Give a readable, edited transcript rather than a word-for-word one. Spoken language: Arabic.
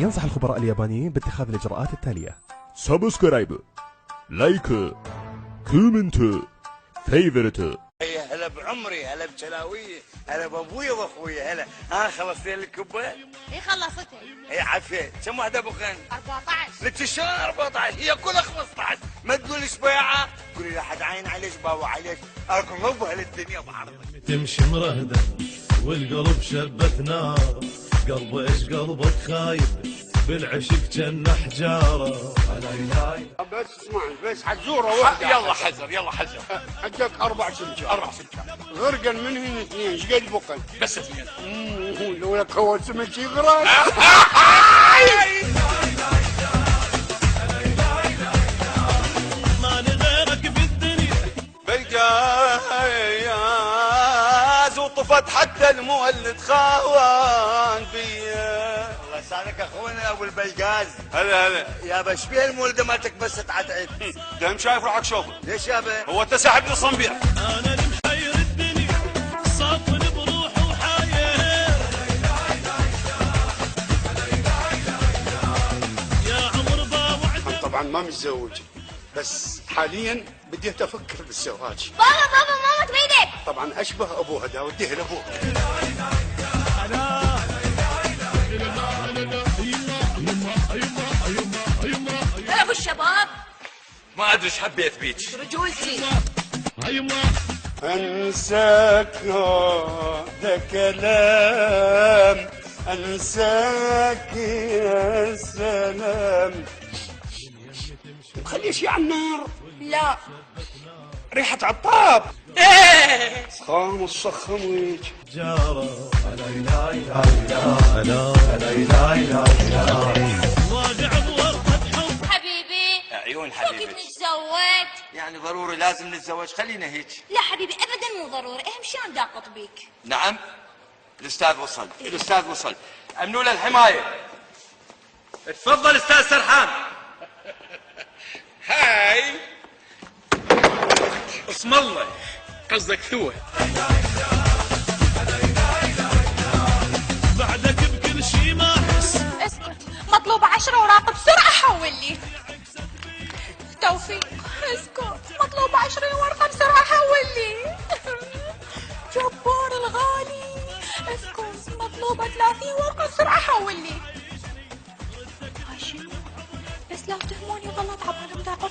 ينصح الخبراء اليابانيين باتخاذ الإجراءات التالية: سبسكرايب، لايك، كومنت، فيفرت. هلا بعمري، هلا بجلاويه، هلا بابويا واخويا، هلا. ها خلصتي الكبه؟ اي خلصتها. اي عافيه. كم واحده بخن؟ 14. لك شلون 14؟ هي كلها 15. ما تقولش بيعه، قولي لا حد عين عليك بابا عليك، اكو رب هالدنيا بعرضك. تمشي مرهده والقلب شبت نار، قلب ايش قلبك خايب بالعشق جنة حجاره. بس اسمعني، بس حزوره واحده. يلا حزر، يلا حزر. عندك 4 سمكات. 4 سمكات. غرقا منهن 2، ايش قد بقن؟ بس 2. لو لك هو سمك يغرق. ما غيرك بالدنيا بيجاز وطفت حتى المولد خاوان بيا. الله يسعدك اخونا ابو البيجاز. هلا يا بشبيه المولده مالتك بس تعتعد. دام شايف روحك شوفه. ليش يابا؟ هو انت ساحبني صنبيع. انا اللي محير الدنيا صافن بروح وحاير. يا عمر باوعد. طبعا ما متزوج، بس حاليا بديت افكر بالزواج. بابا ماما تريدك. طبعا اشبه ابوها، دا وديه لابوها. هلا ابو الشباب. ما ادري ايش حبيت بيك. رجولتي. انساك هذا كلام، انساك يا سلام. تخليش على النار. لا. ريحة عطاب. سخام الصخم ويج. جاره واقع بورطه حب. حبيبي. عيون شو كيف حبيبي. نتزوج؟ يعني ضروري لازم نتزوج؟ خلينا هيك. لا حبيبي ابدا مو ضروري، اهم شيء انا داقط بيك. نعم. الاستاذ وصل، الاستاذ وصل. امنوا له الحمايه. تفضل استاذ سرحان. هاي اسم الله، قصدك ثوه. بعدك بكل شي ما احس. اسكت، مطلوب 10 اوراق بسرعه حول لي. توفيق اسكت، مطلوب 20 ورقه بسرعه حول لي. جبار الغالي اسكت، مطلوبه 30 ورقه بسرعه حول لي. شنو؟ بس لا تهموني غلط، عبالي بداقط